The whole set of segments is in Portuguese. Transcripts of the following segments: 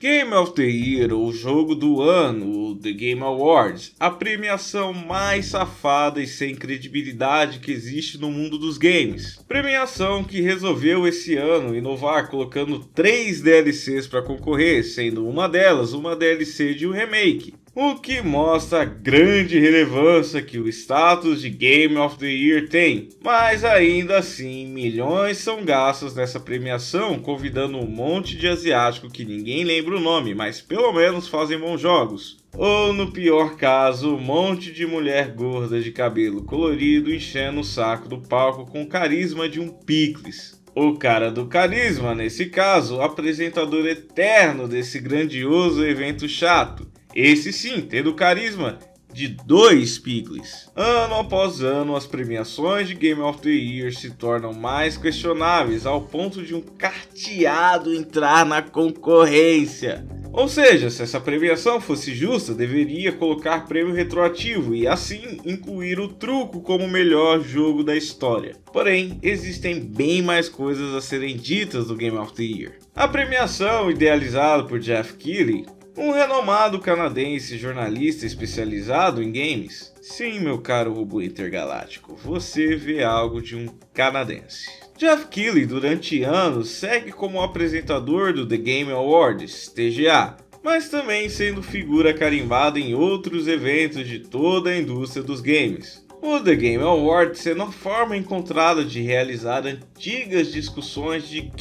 Game of the Year, ou Jogo do Ano, o The Game Awards, a premiação mais safada e sem credibilidade que existe no mundo dos games. Premiação que resolveu esse ano inovar colocando 3 DLCs para concorrer, sendo uma delas uma DLC de um remake. O que mostra a grande relevância que o status de Game of the Year tem. Mas ainda assim, milhões são gastos nessa premiação, convidando um monte de asiático que ninguém lembra o nome, mas pelo menos fazem bons jogos. Ou no pior caso, um monte de mulher gorda de cabelo colorido enchendo o saco do palco com o carisma de um picles. O cara do carisma, nesse caso, apresentador eterno desse grandioso evento chato. Esse sim, tendo carisma de 2 picles. Ano após ano, as premiações de Game of the Year se tornam mais questionáveis ao ponto de um carteado entrar na concorrência. Ou seja, se essa premiação fosse justa, deveria colocar prêmio retroativo e assim incluir o truco como o melhor jogo da história. Porém, existem bem mais coisas a serem ditas do Game of the Year. A premiação, idealizada por Geoff Keighley, um renomado canadense jornalista especializado em games. Sim, meu caro robô intergaláctico, você vê algo de um canadense. Geoff Keighley, durante anos, segue como apresentador do The Game Awards, TGA, mas também sendo figura carimbada em outros eventos de toda a indústria dos games. O The Game Awards sendo a forma encontrada de realizar antigas discussões de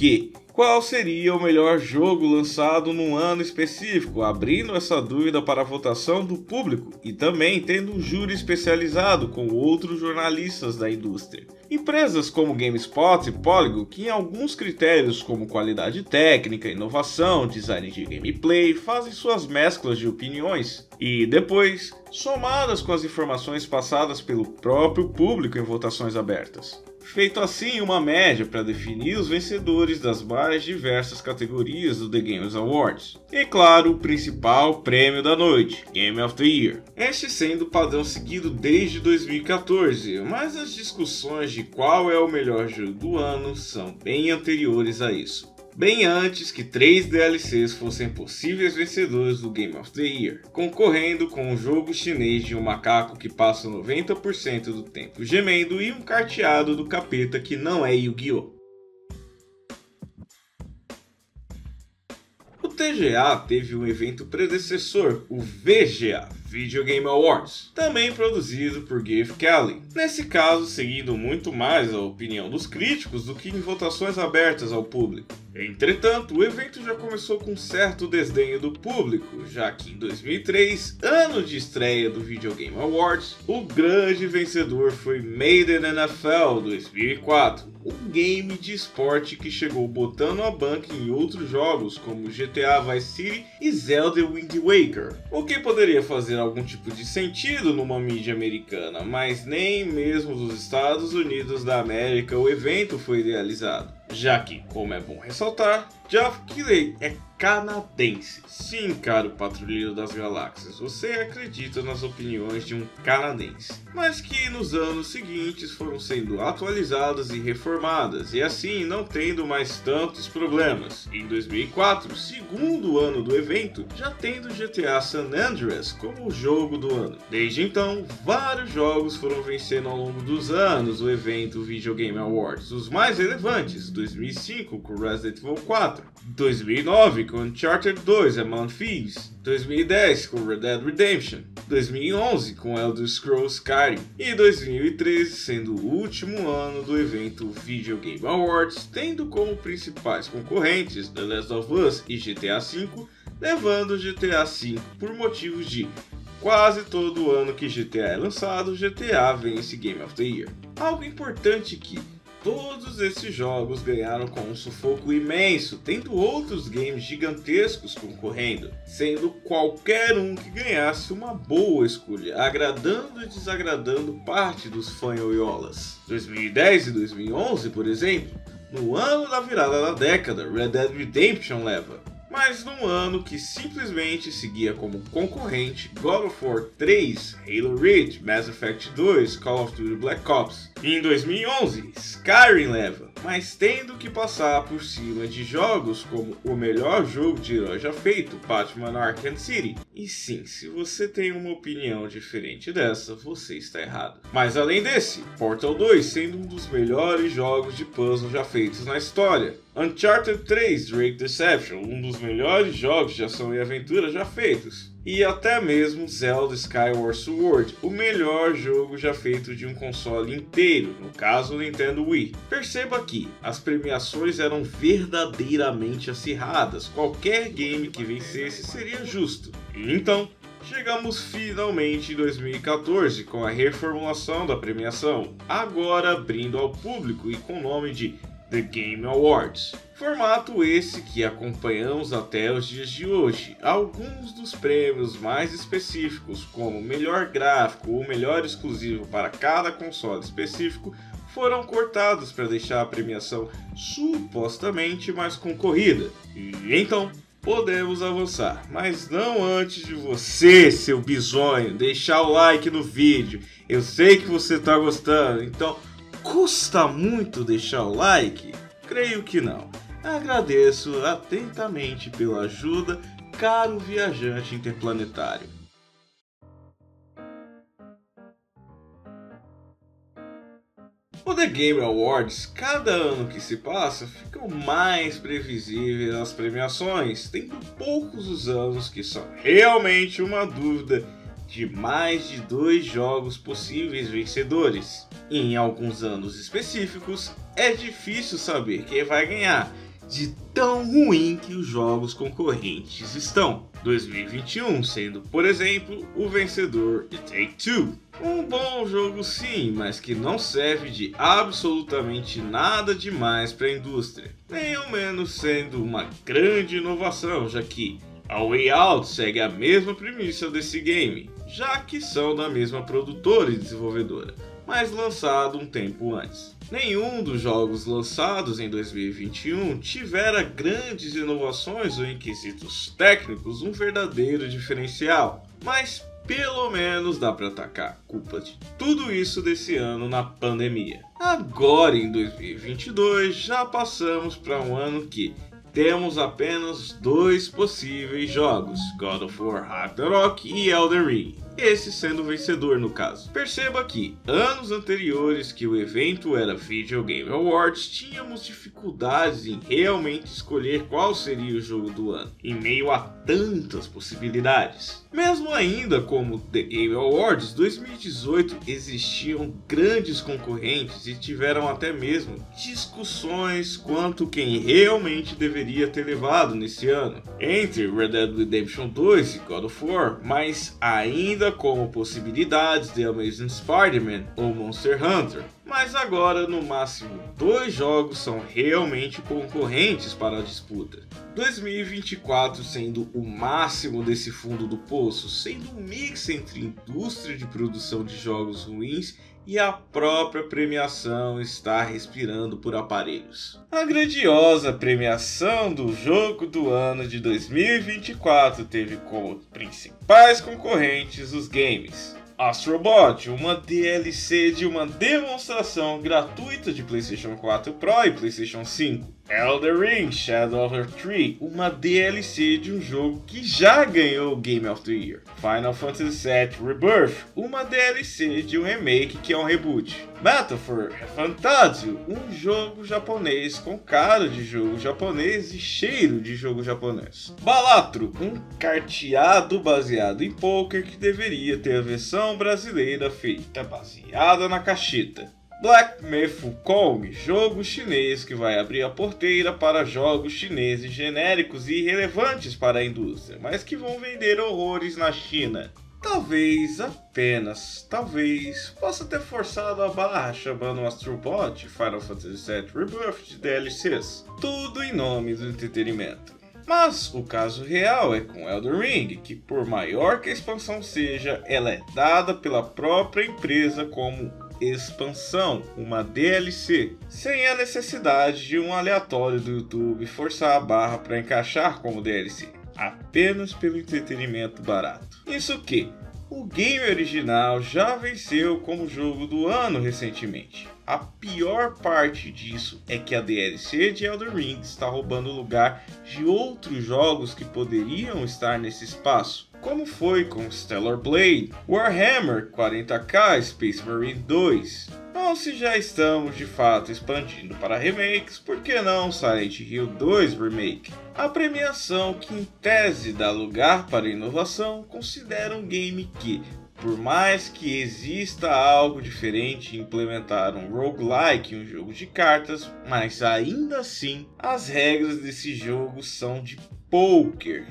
qual seria o melhor jogo lançado num ano específico, abrindo essa dúvida para a votação do público e também tendo um júri especializado com outros jornalistas da indústria. Empresas como GameSpot e Polygon, que em alguns critérios como qualidade técnica, inovação, design de gameplay, fazem suas mesclas de opiniões e depois, somadas com as informações passadas pelo próprio público em votações abertas. Feito assim uma média para definir os vencedores das mais diversas categorias do The Games Awards. E claro, o principal prêmio da noite, Game of the Year. Este sendo o padrão seguido desde 2014, mas as discussões de qual é o melhor jogo do ano são bem anteriores a isso. Bem antes que 3 DLCs fossem possíveis vencedores do Game of the Year, concorrendo com um jogo chinês de um macaco que passa 90% do tempo gemendo e um carteado do capeta que não é Yu-Gi-Oh! O TGA teve um evento predecessor, o VGA, Video Game Awards, também produzido por Geoff Keighley. Nesse caso, seguindo muito mais a opinião dos críticos do que em votações abertas ao público. Entretanto, o evento já começou com certo desdenho do público, já que em 2003, ano de estreia do Video Game Awards, o grande vencedor foi Madden NFL 2004, um game de esporte que chegou botando a banca em outros jogos como GTA Vice City e Zelda Wind Waker, o que poderia fazer algum tipo de sentido numa mídia americana, mas nem mesmo dos Estados Unidos da América o evento foi idealizado. Já que, como é bom ressaltar, Geoff Keighley é canadense. Sim, caro patrulheiro das galáxias, você acredita nas opiniões de um canadense, mas que nos anos seguintes foram sendo atualizadas e reformadas, e assim não tendo mais tantos problemas. Em 2004, segundo ano do evento, já tendo GTA San Andreas como o jogo do ano. Desde então, vários jogos foram vencendo ao longo dos anos o evento Video Game Awards, os mais relevantes, 2005 com Resident Evil 4, 2009 com Uncharted 2 Among Thieves, 2010 com Red Dead Redemption, 2011 com Elder Scrolls Skyrim e 2013 sendo o último ano do evento Video Game Awards, tendo como principais concorrentes The Last of Us e GTA V, levando GTA V por motivos de quase todo ano que GTA é lançado, GTA vence Game of the Year. Algo importante que todos esses jogos ganharam com um sufoco imenso, tendo outros games gigantescos concorrendo, sendo qualquer um que ganhasse uma boa escolha, agradando e desagradando parte dos fanhoiolas. 2010 e 2011, por exemplo, no ano da virada da década, Red Dead Redemption leva. Mas num ano que simplesmente seguia como concorrente God of War 3, Halo Reach, Mass Effect 2, Call of Duty Black Ops. E em 2011, Skyrim leva. mas tendo que passar por cima de jogos como o melhor jogo de herói já feito, Batman Arkham City. E sim, se você tem uma opinião diferente dessa, você está errado. Mas além desse, Portal 2 sendo um dos melhores jogos de puzzle já feitos na história. Uncharted 3 Drake Deception, um dos melhores jogos de ação e aventura já feitos. E até mesmo Zelda Skyward Sword, o melhor jogo já feito de um console inteiro, no caso o Nintendo Wii. Perceba que as premiações eram verdadeiramente acirradas, qualquer game que vencesse seria justo. E então, chegamos finalmente em 2014 com a reformulação da premiação, agora abrindo ao público e com o nome de The Game Awards. Formato esse que acompanhamos até os dias de hoje. Alguns dos prêmios mais específicos, como melhor gráfico ou melhor exclusivo para cada console específico, foram cortados para deixar a premiação supostamente mais concorrida. E então, podemos avançar, mas não antes de você, seu bizonho, deixar o like no vídeo. Eu sei que você está gostando, então custa muito deixar o like? Creio que não. Agradeço atentamente pela ajuda, caro viajante interplanetário. O The Game Awards, cada ano que se passa, ficam mais previsíveis as premiações, tendo poucos os anos que são realmente uma dúvida de mais de 2 jogos possíveis vencedores. E em alguns anos específicos, é difícil saber quem vai ganhar, de tão ruim que os jogos concorrentes estão. 2021 sendo, por exemplo, o vencedor de Take-Two. Um bom jogo sim, mas que não serve de absolutamente nada demais para a indústria. Nem ao menos sendo uma grande inovação, já que A Way Out segue a mesma premissa desse game, já que são da mesma produtora e desenvolvedora, mas lançado um tempo antes. Nenhum dos jogos lançados em 2021 tivera grandes inovações ou em quesitos técnicos um verdadeiro diferencial, mas pelo menos dá para atacar a culpa de tudo isso desse ano na pandemia. Agora em 2022 já passamos para um ano que temos apenas 2 possíveis jogos, God of War Ragnarok e Elden Ring, esse sendo o vencedor no caso. Perceba que, anos anteriores que o evento era Video Game Awards, tínhamos dificuldades em realmente escolher qual seria o jogo do ano, em meio a tantas possibilidades. Mesmo ainda como The Game Awards 2018 existiam grandes concorrentes e tiveram até mesmo discussões quanto quem realmente deveria ter levado nesse ano, entre Red Dead Redemption 2 e God of War, mas ainda como possibilidades de Amazing Spider-Man ou Monster Hunter. Mas agora no máximo 2 jogos são realmente concorrentes para a disputa. 2024 sendo o máximo desse fundo do poço, sendo um mix entre indústria de produção de jogos ruins e a própria premiação está respirando por aparelhos. A grandiosa premiação do jogo do ano de 2024 teve como principais concorrentes os games Astro Bot, uma DLC de uma demonstração gratuita de PlayStation 4 Pro e PlayStation 5. Elden Ring Shadow of the Tree, uma DLC de um jogo que já ganhou o Game of the Year. Final Fantasy VII Rebirth, uma DLC de um remake que é um reboot. Metaphor Fantasio, um jogo japonês com cara de jogo japonês e cheiro de jogo japonês. Balatro, um carteado baseado em poker que deveria ter a versão brasileira feita baseada na cacheta. Black Myth Wukong, jogo chinês que vai abrir a porteira para jogos chineses genéricos e irrelevantes para a indústria, mas que vão vender horrores na China. Talvez, apenas talvez, possa ter forçado a barra chamando o Astro Bot Final Fantasy VII Rebirth de DLCs, tudo em nome do entretenimento. Mas o caso real é com Elden Ring, que por maior que a expansão seja, ela é dada pela própria empresa como expansão, uma DLC, sem a necessidade de um aleatório do YouTube forçar a barra para encaixar como DLC, apenas pelo entretenimento barato. Isso que, O game original já venceu como jogo do ano recentemente. A pior parte disso é que a DLC de Elden Ring está roubando o lugar de outros jogos que poderiam estar nesse espaço, como foi com Stellar Blade, Warhammer 40k Space Marine 2. Então, se já estamos de fato expandindo para remakes, por que não Silent Hill 2 Remake? A premiação, que em tese dá lugar para inovação, considera um game que, por mais que exista algo diferente em implementar um roguelike em um jogo de cartas, mas ainda assim as regras desse jogo são de poker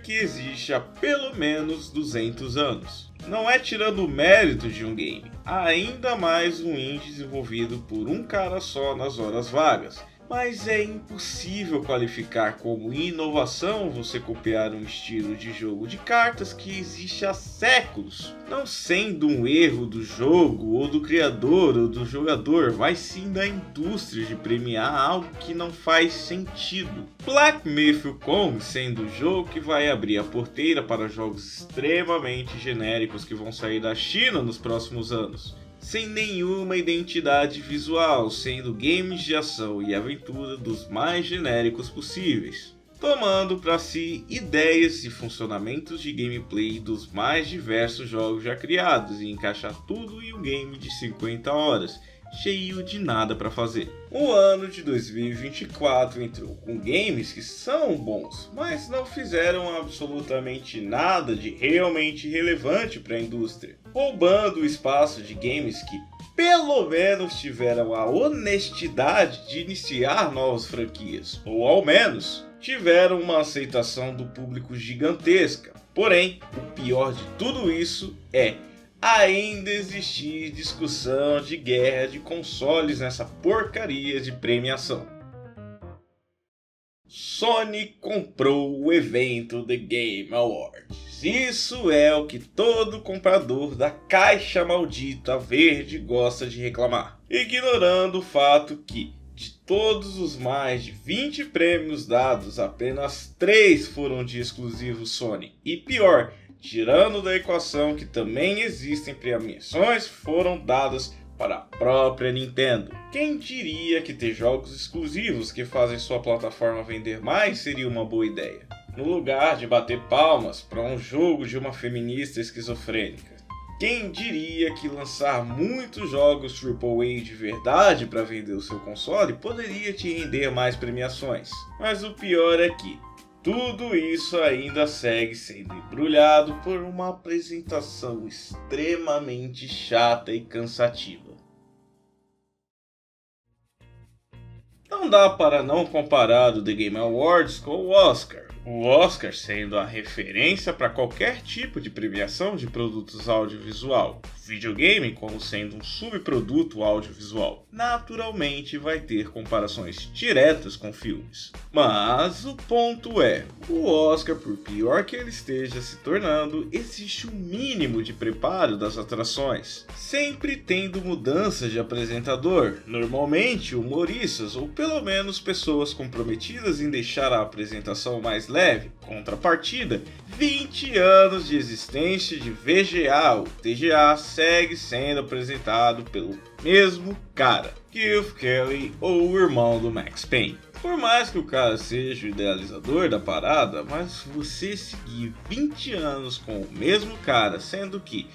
que existe há pelo menos 200 anos. Não é tirando o mérito de um game, ainda mais um indie desenvolvido por um cara só nas horas vagas. Mas é impossível qualificar como inovação você copiar um estilo de jogo de cartas que existe há séculos, não sendo um erro do jogo ou do criador ou do jogador, mas sim da indústria de premiar algo que não faz sentido. Black Myth Wukong sendo o jogo que vai abrir a porteira para jogos extremamente genéricos que vão sair da China nos próximos anos, sem nenhuma identidade visual, sendo games de ação e aventura dos mais genéricos possíveis, tomando para si ideias e funcionamentos de gameplay dos mais diversos jogos já criados e encaixar tudo em um game de 50 horas, cheio de nada para fazer. O ano de 2024 entrou com games que são bons, mas não fizeram absolutamente nada de realmente relevante para a indústria, roubando o espaço de games que pelo menos tiveram a honestidade de iniciar novas franquias, ou ao menos tiveram uma aceitação do público gigantesca. Porém, o pior de tudo isso é ainda existir discussão de guerra de consoles nessa porcaria de premiação. Sony comprou o evento The Game Awards. Isso é o que todo comprador da caixa maldita verde gosta de reclamar, ignorando o fato que, de todos os mais de 20 prêmios dados, apenas 3 foram de exclusivo Sony. E pior, tirando da equação que também existem premiações foram dadas para a própria Nintendo. Quem diria que ter jogos exclusivos que fazem sua plataforma vender mais seria uma boa ideia, no lugar de bater palmas para um jogo de uma feminista esquizofrênica? Quem diria que lançar muitos jogos AAA de verdade para vender o seu console poderia te render mais premiações? Mas o pior é que tudo isso ainda segue sendo embrulhado por uma apresentação extremamente chata e cansativa. Não dá para não comparar o The Game Awards com o Oscar. O Oscar sendo a referência para qualquer tipo de premiação de produtos audiovisual, videogame como sendo um subproduto audiovisual, naturalmente vai ter comparações diretas com filmes. Mas o ponto é, o Oscar, por pior que ele esteja se tornando, existe um mínimo de preparo das atrações, sempre tendo mudanças de apresentador, normalmente humoristas ou pelo menos pessoas comprometidas em deixar a apresentação mais leve. Contrapartida, 20 anos de existência de VGA, o TGA segue sendo apresentado pelo mesmo cara, Geoff Keighley, ou o irmão do Max Payne. Por mais que o cara seja o idealizador da parada, mas você seguir 20 anos com o mesmo cara, sendo que,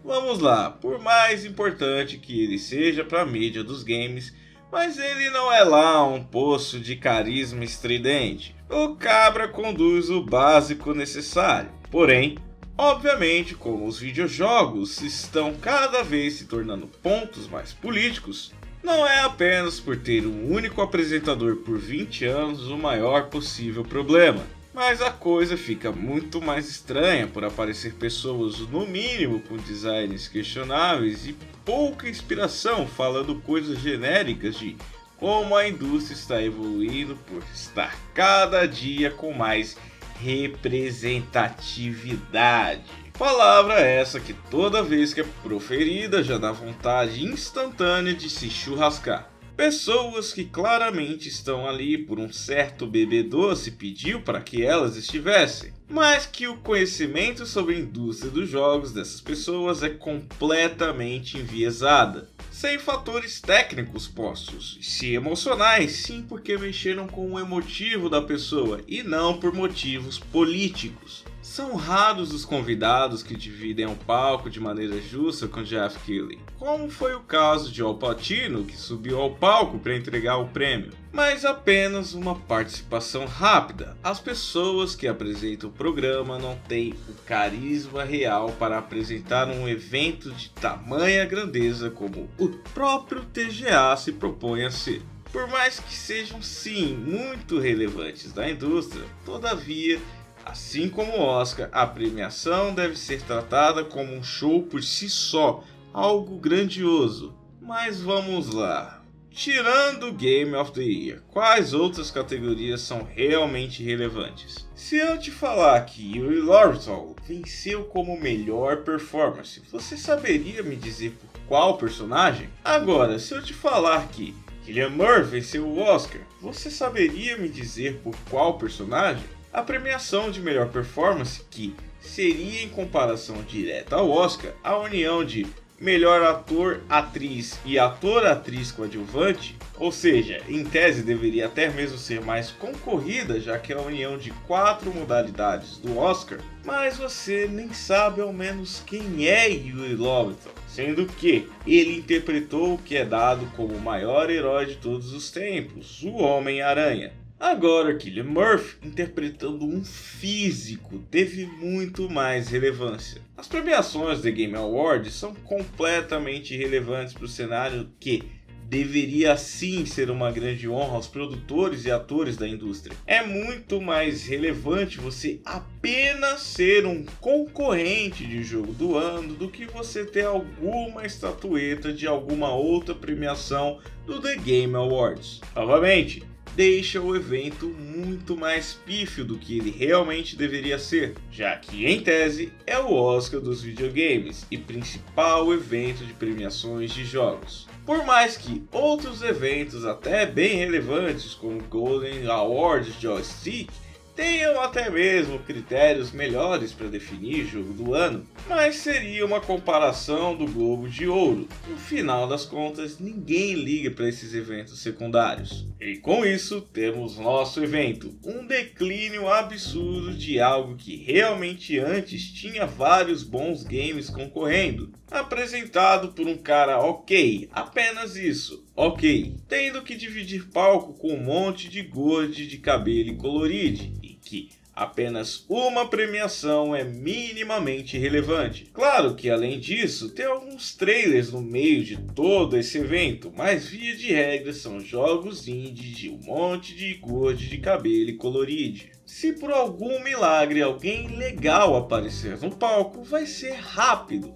vamos lá, por mais importante que ele seja para a mídia dos games, mas ele não é lá um poço de carisma estridente. O cabra conduz o básico necessário. Porém, obviamente, como os videojogos estão cada vez se tornando pontos mais políticos, não é apenas por ter um único apresentador por 20 anos o maior possível problema. Mas a coisa fica muito mais estranha por aparecer pessoas no mínimo com designs questionáveis e pouca inspiração falando coisas genéricas de como a indústria está evoluindo por estar cada dia com mais representatividade. Palavra essa que toda vez que é proferida já dá vontade instantânea de se churrascar. Pessoas que claramente estão ali por um certo bebê doce pediu para que elas estivessem, mas que o conhecimento sobre a indústria dos jogos dessas pessoas é completamente enviesada, sem fatores técnicos postos, se emocionais, sim, porque mexeram com o emotivo da pessoa e não por motivos políticos. São raros os convidados que dividem o palco de maneira justa com Geoff Keighley, como foi o caso de Al Pacino, que subiu ao palco para entregar o prêmio, mas apenas uma participação rápida. As pessoas que apresentam o programa não têm o carisma real para apresentar um evento de tamanha grandeza como o próprio TGA se propõe a ser. Por mais que sejam sim muito relevantes na indústria, todavia, assim como o Oscar, a premiação deve ser tratada como um show por si só, algo grandioso. Mas vamos lá. Tirando o Game of the Year, quais outras categorias são realmente relevantes? Se eu te falar que Will Lorton venceu como melhor performance, você saberia me dizer por qual personagem? Agora, se eu te falar que Cillian Murphy venceu o Oscar, você saberia me dizer por qual personagem? A premiação de melhor performance, que seria em comparação direta ao Oscar, a união de melhor ator, atriz e ator-atriz coadjuvante, ou seja, em tese deveria até mesmo ser mais concorrida, já que é a união de 4 modalidades do Oscar, mas você nem sabe ao menos quem é Will Lorton, sendo que ele interpretou o que é dado como o maior herói de todos os tempos, o Homem-Aranha. Agora, Cillian Murphy, interpretando um físico, teve muito mais relevância. As premiações The Game Awards são completamente irrelevantes para o cenário que deveria sim ser uma grande honra aos produtores e atores da indústria. É muito mais relevante você apenas ser um concorrente de jogo do ano do que você ter alguma estatueta de alguma outra premiação do The Game Awards. Novamente, deixa o evento muito mais pífio do que ele realmente deveria ser, já que em tese é o Oscar dos videogames e principal evento de premiações de jogos. Por mais que outros eventos até bem relevantes como o Golden Awards Joystick tenham até mesmo critérios melhores para definir jogo do ano, mas seria uma comparação do Globo de Ouro. No final das contas, ninguém liga para esses eventos secundários. E com isso, temos nosso evento, um declínio absurdo de algo que realmente antes tinha vários bons games concorrendo, apresentado por um cara ok, apenas isso, ok, tendo que dividir palco com um monte de gordo de cabelo e coloride, e que apenas uma premiação é minimamente relevante. Claro que além disso, tem alguns trailers no meio de todo esse evento, mas via de regra são jogos indie de um monte de gordo de cabelo e coloride. Se por algum milagre alguém legal aparecer no palco, vai ser rápido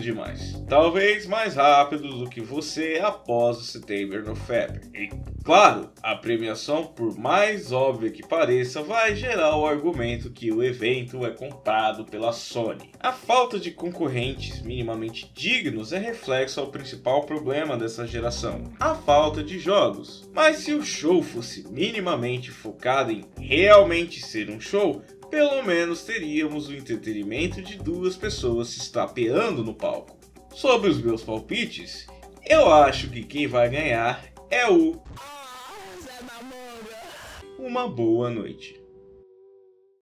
demais. Talvez mais rápido do que você após o Setembro no Febre. E claro, a premiação, por mais óbvia que pareça, vai gerar o argumento que o evento é comprado pela Sony. A falta de concorrentes minimamente dignos é reflexo ao principal problema dessa geração, a falta de jogos. Mas se o show fosse minimamente focado em realmente ser um show, pelo menos teríamos o entretenimento de 2 pessoas se estapeando no palco. Sobre os meus palpites, eu acho que quem vai ganhar é o Uma Boa Noite.